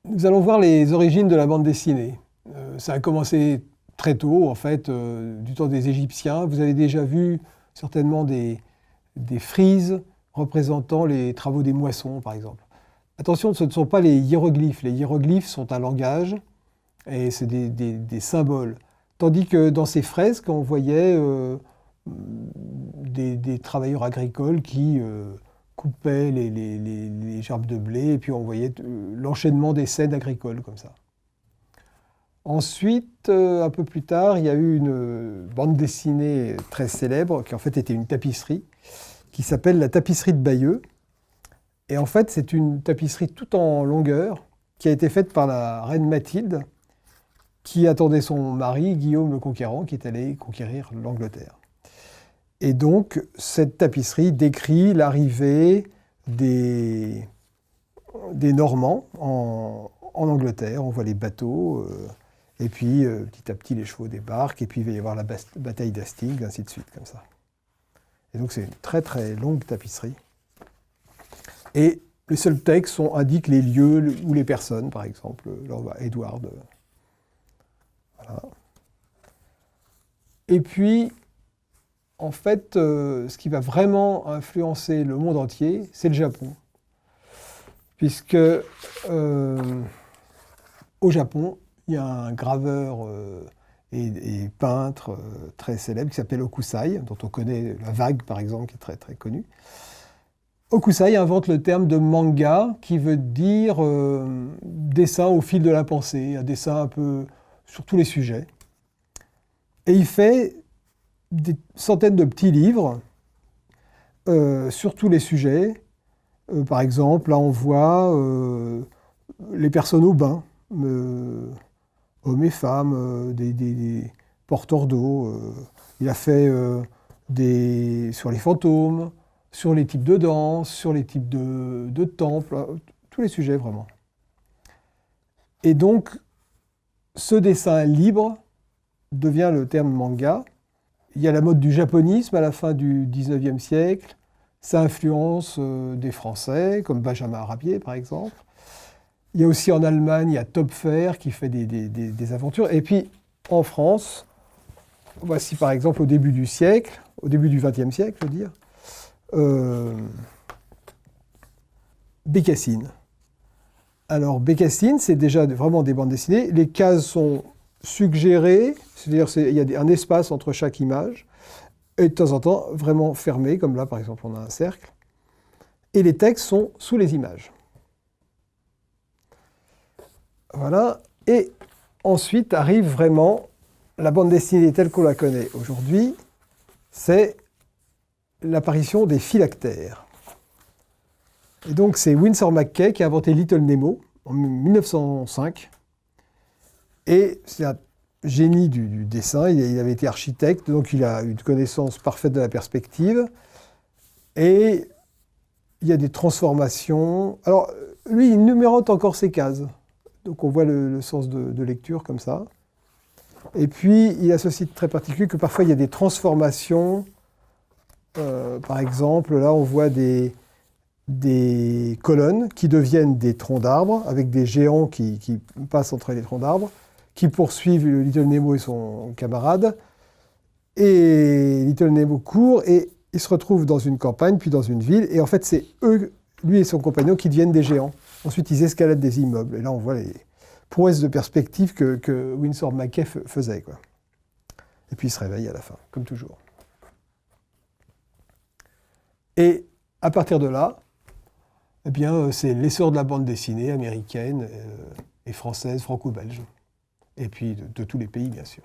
Nous allons voir les origines de la bande dessinée. Ça a commencé très tôt, en fait, du temps des Égyptiens. Vous avez déjà vu certainement des frises représentant les travaux des moissons, par exemple. Attention, ce ne sont pas les hiéroglyphes. Les hiéroglyphes sont un langage et c'est des symboles. Tandis que dans ces fresques, on voyait des travailleurs agricoles qui coupaient les gerbes de blé et puis on voyait l'enchaînement des scènes agricoles comme ça. Ensuite, un peu plus tard, il y a eu une bande dessinée très célèbre qui en fait était une tapisserie qui s'appelle la tapisserie de Bayeux. Et en fait, c'est une tapisserie tout en longueur qui a été faite par la reine Mathilde qui attendait son mari, Guillaume le Conquérant, qui est allé conquérir l'Angleterre. Et donc, cette tapisserie décrit l'arrivée des Normands en Angleterre. On voit les bateaux, et puis petit à petit les chevaux débarquent, et puis il va y avoir la bataille d'Hastings, ainsi de suite, comme ça. Et donc c'est une très très longue tapisserie. Et les seuls textes indiquent les lieux ou les personnes, par exemple, là on voit Edward. Voilà. Et puis, en fait, ce qui va vraiment influencer le monde entier, c'est le Japon. Puisque au Japon, il y a un graveur et peintre très célèbre qui s'appelle Hokusai, dont on connaît la vague, par exemple, qui est très très connue. Hokusai invente le terme de manga, qui veut dire dessin au fil de la pensée, un dessin un peu sur tous les sujets. Et il fait des centaines de petits livres sur tous les sujets. Par exemple, là on voit les personnes au bain, hommes et femmes, des porteurs d'eau. Il a fait sur les fantômes, sur les types de danse, sur les types de temples, tous les sujets vraiment. Et donc, ce dessin libre devient le terme manga. Il y a la mode du japonisme à la fin du XIXe siècle. Ça influence des Français, comme Benjamin Rabier, par exemple. Il y a aussi en Allemagne, il y a Topfer qui fait des aventures. Et puis, en France, voici par exemple au début du siècle, au début du XXe siècle, je veux dire, Bécassine. Alors, Bécassine, c'est déjà vraiment des bandes dessinées. Les cases sont suggérées, c'est-à-dire il y a un espace entre chaque image, et de temps en temps vraiment fermé, comme là par exemple on a un cercle. Et les textes sont sous les images. Voilà. Et ensuite arrive vraiment la bande dessinée telle qu'on la connaît aujourd'hui, c'est l'apparition des phylactères. Et donc c'est Winsor McCay qui a inventé Little Nemo en 1905. Et c'est un génie du dessin, il avait été architecte, donc il a une connaissance parfaite de la perspective. Et il y a des transformations. Alors, lui, il numérote encore ses cases. Donc on voit le sens de lecture comme ça. Et puis, il associe de très particulier que parfois il y a des transformations. Par exemple, là, on voit des colonnes qui deviennent des troncs d'arbres, avec des géants qui passent entre les troncs d'arbres, qui poursuivent Little Nemo et son camarade. Et Little Nemo court et il se retrouve dans une campagne, puis dans une ville. Et en fait, c'est eux, lui et son compagnon, qui deviennent des géants. Ensuite, ils escaladent des immeubles. Et là, on voit les prouesses de perspective que Winsor McCay faisait, quoi. Et puis, il se réveille à la fin, comme toujours. Et à partir de là, eh bien, c'est l'essor de la bande dessinée américaine et française, franco-belge. Et puis de tous les pays, bien sûr.